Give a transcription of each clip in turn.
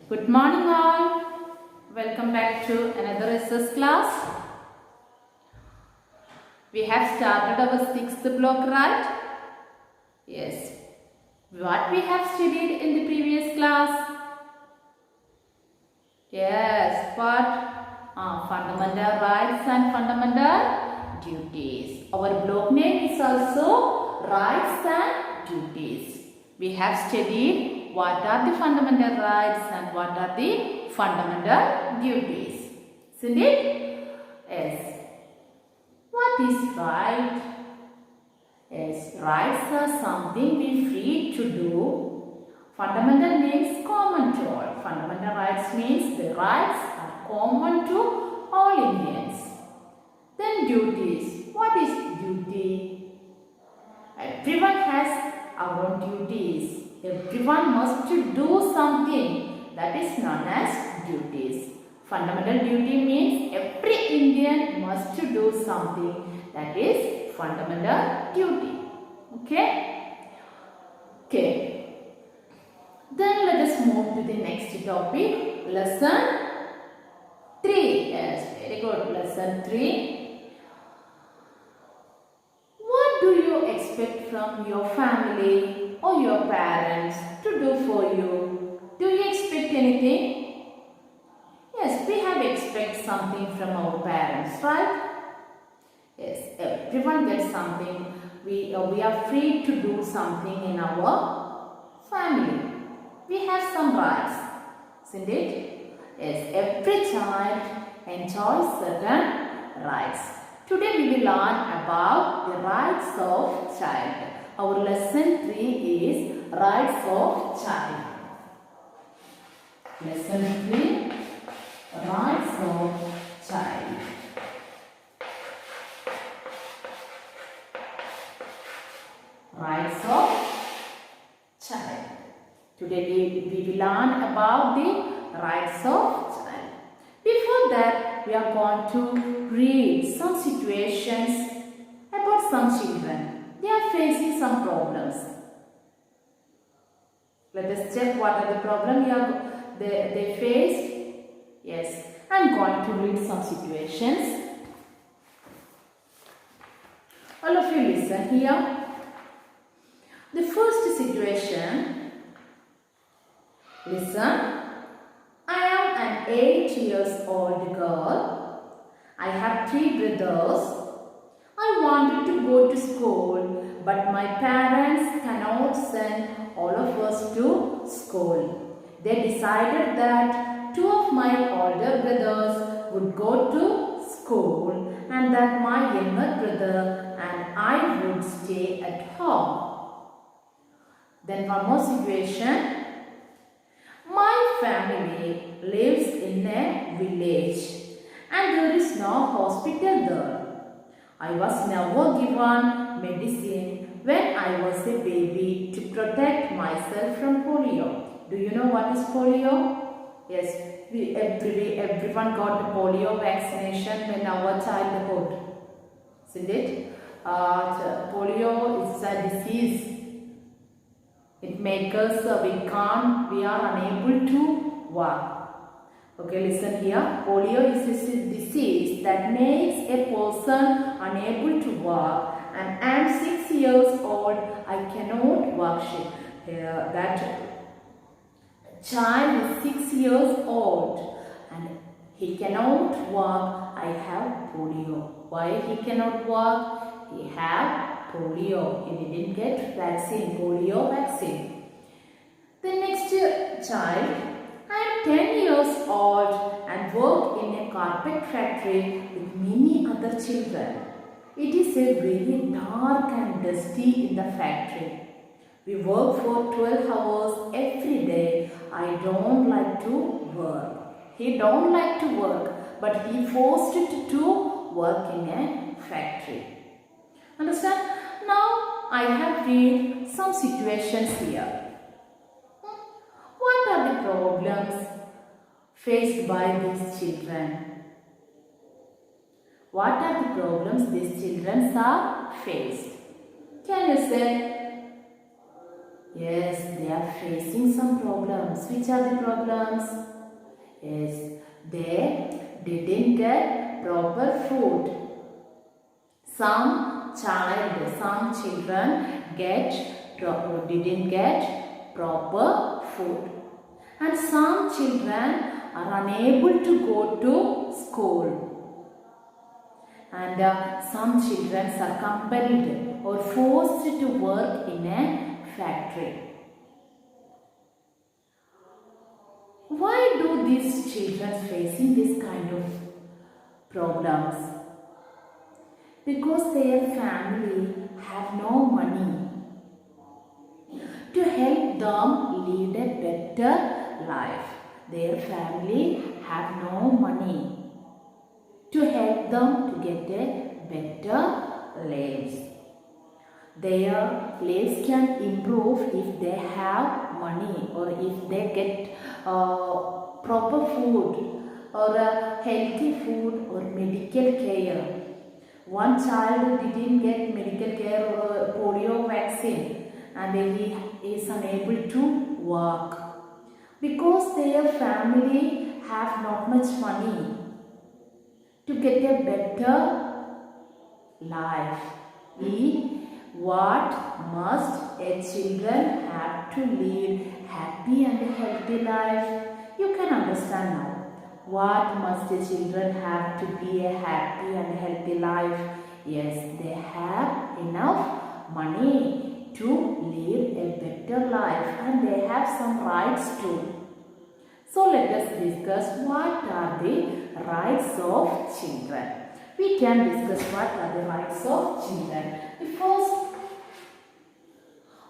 Good morning all. Welcome back to another SS class. We have started our sixth block, right? Yes. What we have studied in the previous class? Yes, what? Fundamental rights and fundamental duties. Our block name is also rights and duties. We have studied what are the fundamental rights and what are the fundamental duties. Isn't it? Yes. What is right? Yes, rights are something we free to do. Fundamental means common to all. Fundamental rights means the rights are common to all Indians. Then duties. What is duty? Everyone has our own duties. Everyone must do something that is known as duties. Fundamental duty means every Indian must do something that is fundamental duty. Okay? Okay. Then let us move to the next topic. Lesson 3. Yes, very good. Lesson 3. What do you expect from your family or your parents to do for you? Do you expect anything? Yes, we have expect something from our parents, right? Yes, everyone gets something. We are free to do something in our family. We have some rights, isn't it? Yes, every child enjoys certain rights. Today we will learn about the rights of child. Our lesson 3 is rights of child. Lesson 3, rights of child. Rights of child. Today we will learn about the rights of child. Before that, we are going to read some situations about some children. They are facing some problems. Let us check what are the problems they face. Yes, I am going to read some situations. All of you listen here. The first situation, listen. I am an 8 years old girl. I have 3 brothers. I wanted to go to school, but my parents cannot send all of us to school. They decided that 2 of my older brothers would go to school and that my younger brother and I would stay at home. Then one more situation. My family lives in a village and there is no hospital there. I was never given medicine when I was a baby to protect myself from polio. Do you know what is polio? Yes, everyone got polio vaccination in our childhood. Isn't it? Polio is a disease. It makes us, we are unable to walk. Okay, listen here. Polio is a disease that makes a person unable to walk. And I am 6 years old. I cannot walk. That child is 6 years old and he cannot walk. I have polio. Why he cannot walk? He have polio. He didn't get vaccine, polio vaccine. The next child, I am 10 years old and work in a carpet factory with many other children. It is a very dark and dusty in the factory. We work for 12 hours every day. I don't like to work. He don't like to work, but he forced to work in a factory. Understand? Now I have read some situations here. What are the problems faced by these children? What are the problems these children are faced? Can you say? Yes, they are are facing some problems. Which are the problems? Yes, they didn't get proper food. Some children didn't get proper food. And some children are unable to go to school. And some children are compelled or forced to work in a factory. Why do these children facing this kind of problems? Because their family have no money to help them lead a better life. Their family have no money to help them to get a better lives. Their lives can improve if they have money or if they get proper food or healthy food or medical care. One child didn't get medical care or polio vaccine and he is unable to work because their family have not much money to get a better life. What must a children have to lead happy and healthy life? You can understand now. What must the children have to be a happy and healthy life? Yes, they have enough money to lead a better life and they have some rights too. So let us discuss what are the rights of children. We can discuss what are the rights of children. First,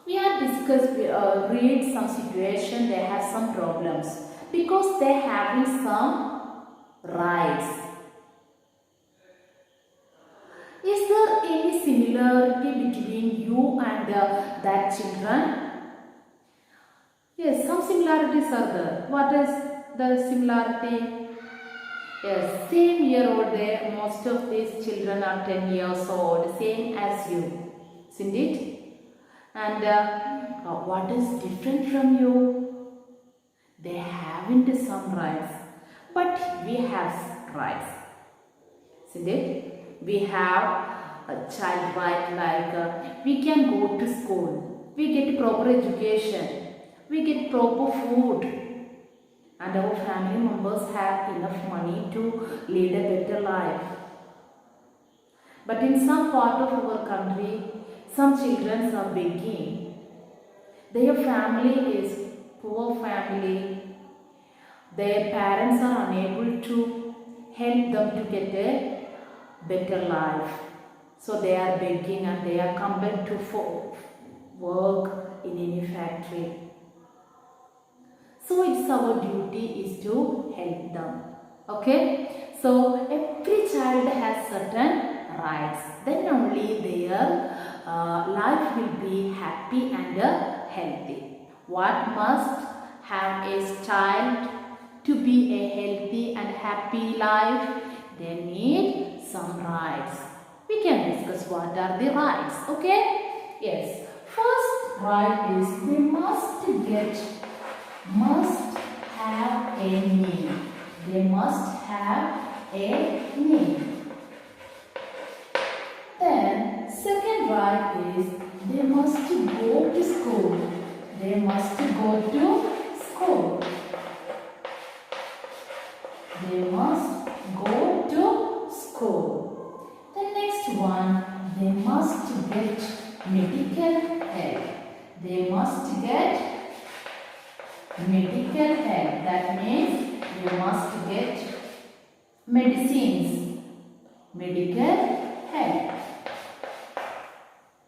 we are read some situation, they have some problems because they having some rights. Is there any similarity between you and that children? Yes, some similarities are there. What is the similarity? Yes, same year old there. Most of these children are 10 years old, same as you, isn't it? And what is different from you? They haven't some rights, but we have rights, isn't it? We have a child right like we can go to school, we get proper education, we get proper food, and our family members have enough money to lead a better life. But in some part of our country, some children are begging. Their family is poor family. Their parents are unable to help them to get a better life. So they are begging and they are compelled to work in any factory. So it's our duty is to help them. Okay? So every child has certain rights. Then only their life will be happy and healthy. What must have a child to be a healthy and happy life? They need some rights. We can discuss what are the rights. Okay? Yes. First right is they must have a need. They must have a need. Then second right is they must go to school. They must go to school. They must go to school. The next one, they must get medical help. They must get medical help. That means you must get medicines. Medical help.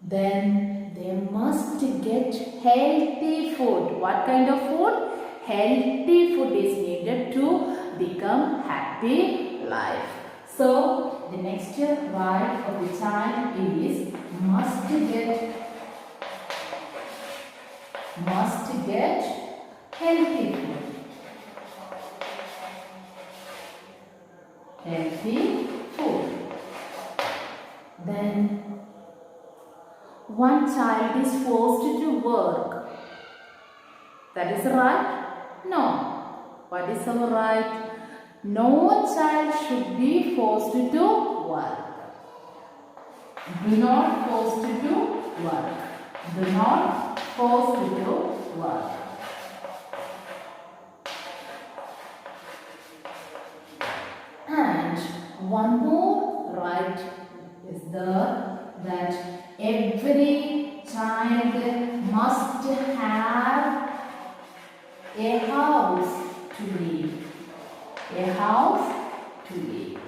Then they must get healthy food. What kind of food? Healthy food is needed to become happy life. So the next right of the child is must get healthy food. Healthy food. Then one child is forced to work. That is right? No. What is our right? No child should be forced to work. Do not force to do work. Do not force to do work. And one more right is there, that every child must have a house to live. A house to live.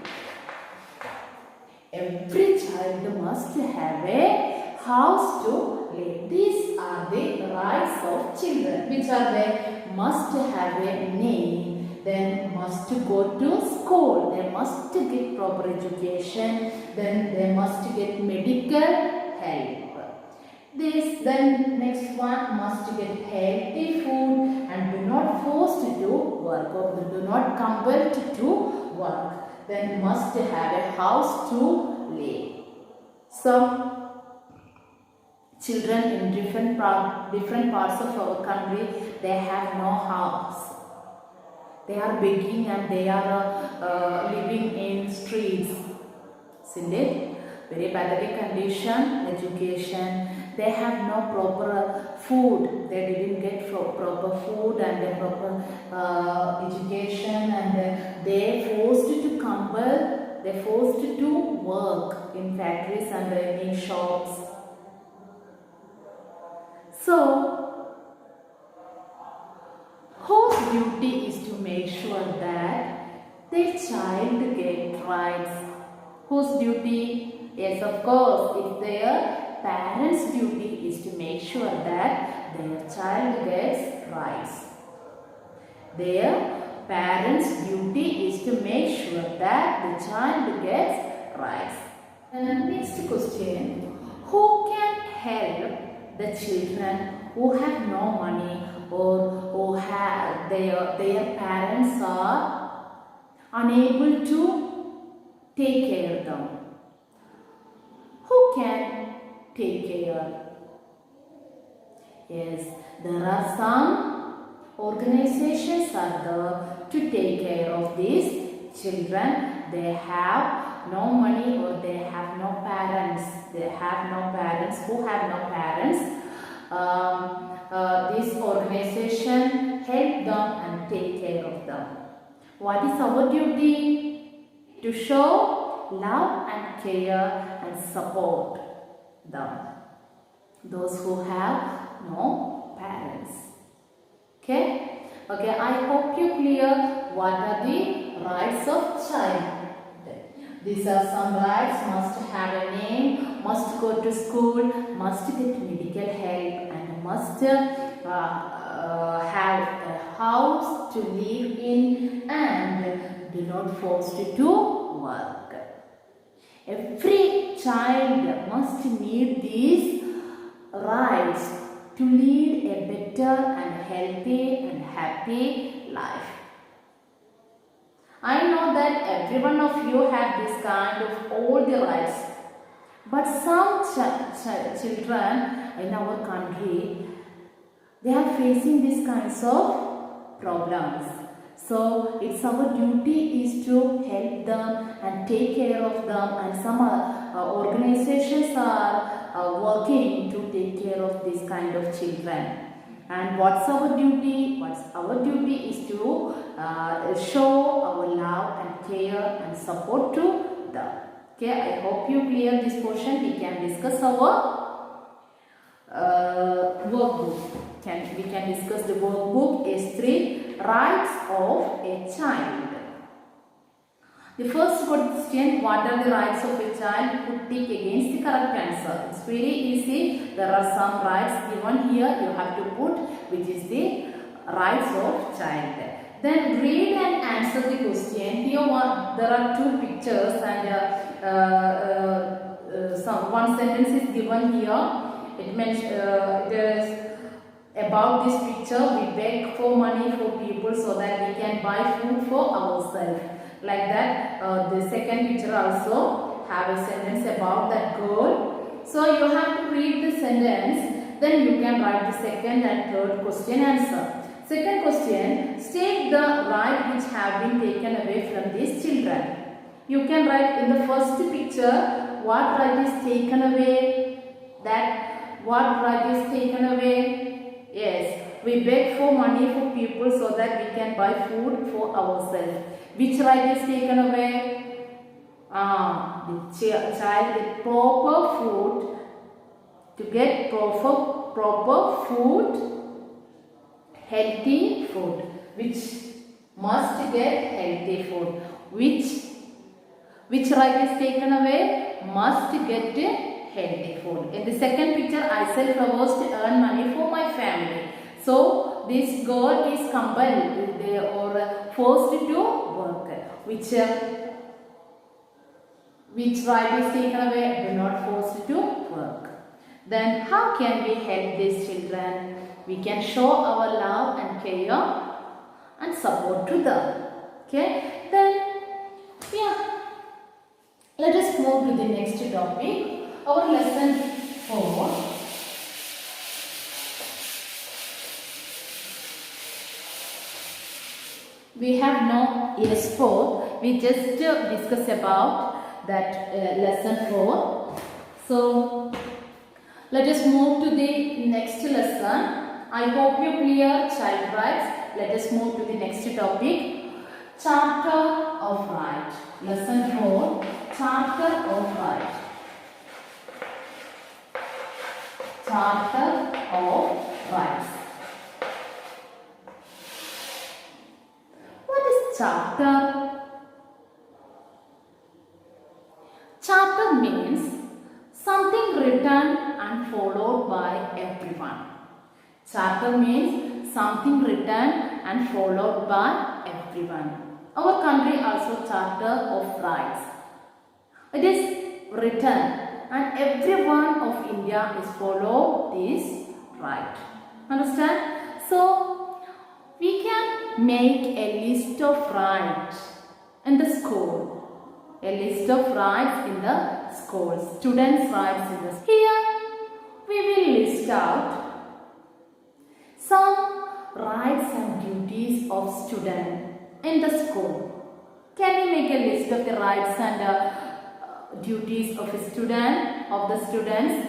Every child must have a house to live. These are the rights of children. Which are they? Must have a name, then must go to school, they must get proper education, then they must get medical help. This then next one, must get healthy food and do not force to do work, or do not compel to do work. Then must have a house to live. Some children in different parts of our country, they have no house. They are begging and they are living in streets. Isn't it? Very pathetic condition, education. They have no proper food. They didn't get proper food and the proper education, and they forced to compel. They forced to work in factories and in shops. So, whose duty is to make sure that their child gets rights? Whose duty? Yes, of course, it's their parents' duty is to make sure that their child gets rights. Their parents' duty is to make sure that the child gets rights. And next question, who can help the children who have no money or who have their parents are unable to take care of them? Who can take care? Yes, there are some organizations are there to take care of these children. They have no money or they have no parents. They have no parents. Who have no parents? This organization help them and take care of them. What is our duty? To show love and care and support them. Those who have no parents. Okay? Okay, I hope you clear what are the rights of child. These are some rights: must have a name, must go to school, must get medical help, and must have a house to live in, and do not force to do work. Every child must need these rights to lead a better and healthy and happy life. I know that every one of you have this kind of all the rights, but some children in our country, they are facing these kinds of problems. So it's our duty is to help them and take care of them, and some organizations are working to take care of this kind of children. And what's our duty? Our duty is to show our love and care and support to them. Okay, I hope you clear this portion. We can discuss our workbook. We can discuss the workbook S3, Rights of a Child. The first question, what are the rights of a child? Put tick against the correct answer. It's very easy. There are some rights given here. You have to put which is the rights of child. Then read and answer the question. Here there are two pictures and one sentence is given here. It is about this picture. We beg for money for people so that we can buy food for ourselves. Like that, the second picture also have a sentence about that girl. So you have to read the sentence then you can write the second and third question answer. Second question, state the right which have been taken away from these children. You can write in the first picture what right is taken away. That what right is taken away? Yes, we beg for money for people so that we can buy food for ourselves. Which right is taken away? The child with proper food, to get proper food, healthy food, which must get healthy food. Which right is taken away? Must get healthy food. In the second picture, I sell flowers to earn money for my family. So this girl is compelled or forced to work. Which right is taken away? Do not force to work. Then how can we help these children? We can show our love and care and support to them. Okay. Then let us move to the next topic. Our lesson 4. We have no S4. We just discuss about that lesson 4. So let us move to the next lesson. I hope you clear child rights. Let us move to the next topic. Charter of Right. Lesson 4. Charter of Right. Charter of Rights. What is charter? Charter means something written and followed by everyone. Charter means something written and followed by everyone. Our country also Charter of Rights. It is written and everyone of India is follow this right. Understand? So we can make a list of rights in the school. A list of rights in the school. Students' rights in the school. Here we will list out some rights and duties of students in the school. Can you make a list of the rights and duties of a student, of the students?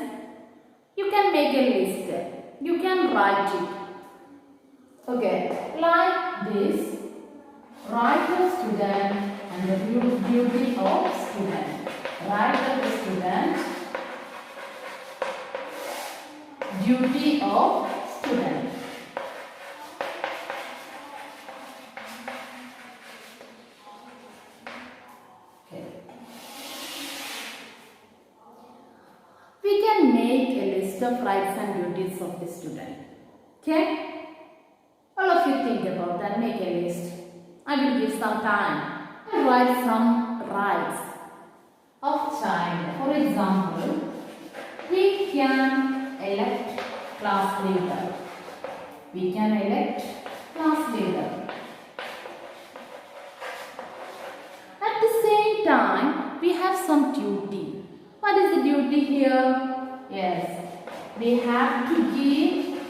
You can make a list. You can write it. Okay, like this. Right of student and the duty of student. Right of the student. Duty of student. Okay. We can make a list of rights and duties of the student. Okay? All of you think about that. Make a list. I will give some time. I will write some rights of child. For example, we can elect class leader. We can elect class leader. At the same time, we have some duty. What is the duty here? Yes, we have to give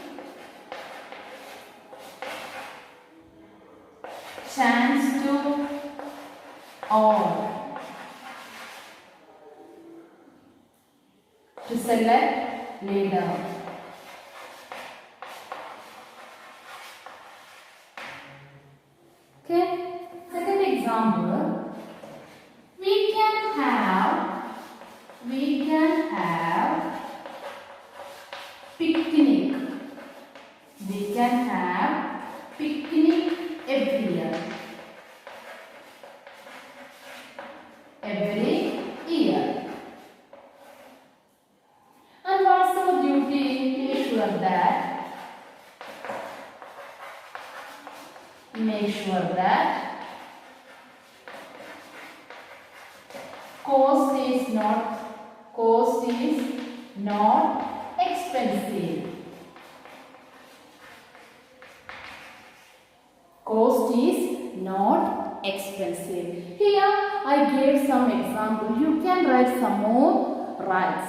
chance to all to select leader. Okay, second example, we can have picnic. We can have picnic every year. Every year. And what's our duty? Make sure that cost is not expensive. Cost is not expensive. Here I gave some example. You can write some more rights.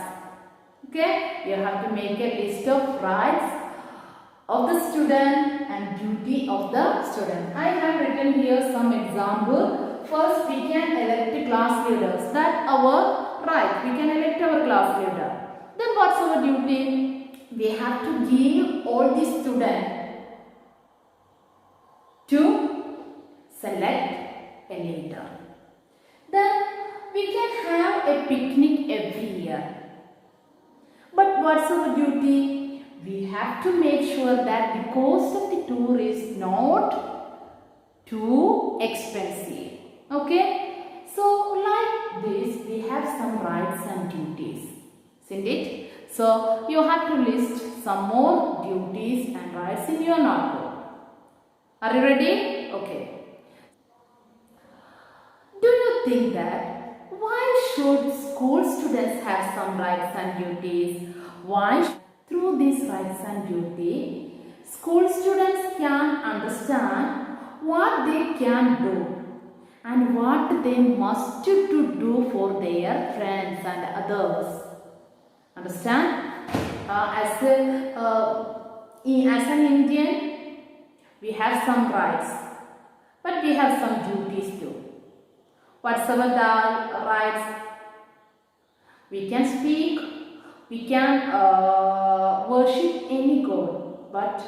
Okay, you have to make a list of rights of the student and duty of the student. I have written here some example. First, we can elect class leaders. That our right. We can elect our class leader. Then what's our duty? We have to give all the students to select a leader. Then we can have a picnic every year. But what's our duty? We have to make sure that the cost of the tour is not too expensive. Okay? So like this, we have some rights and duties. Isn't it? So you have to list some more duties and rights in your notebook. Are you ready? Okay. Do you think that why should school students have some rights and duties? Why? Through these rights and duty, school students can understand what they can do and what they must do for their friends and others. Understand? As an Indian, we have some rights, but we have some duties too. What's our rights? We can speak, we can worship any god, but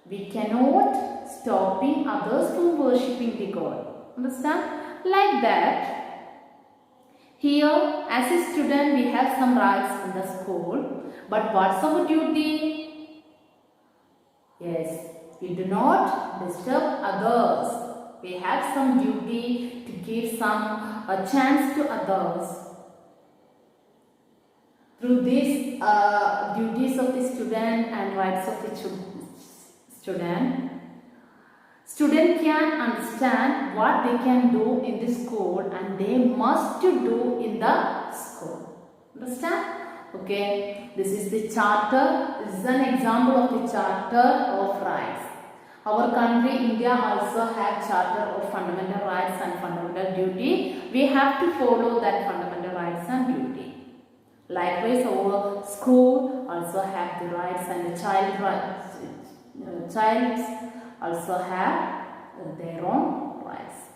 we cannot stopping others from worshipping the god. Understand? Like that. Here, as a student, we have some rights in the school, but what's our duty? Yes, we do not disturb others. We have some duty to give some chance to others. Through these duties of the student and rights of the student can understand what they can do in the school and they must do in the school. Understand? Okay, this is the charter. This is an example of the charter of rights. Our country, India, also have charter of fundamental rights and fundamental duty. We have to follow that fundamental rights and duty. Likewise, our school also have the rights and the child rights. Childs also have their own rights.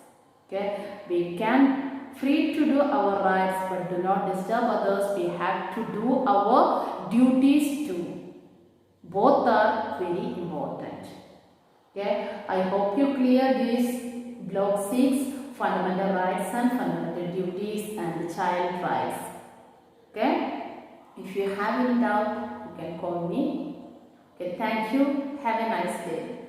Okay, we can free to do our rights, but do not disturb others. We have to do our duties too. Both are very important. Okay, I hope you clear this block 6, fundamental rights and fundamental duties and the child rights. Okay, if you have any doubt, you can call me. Okay, thank you. Have a nice day.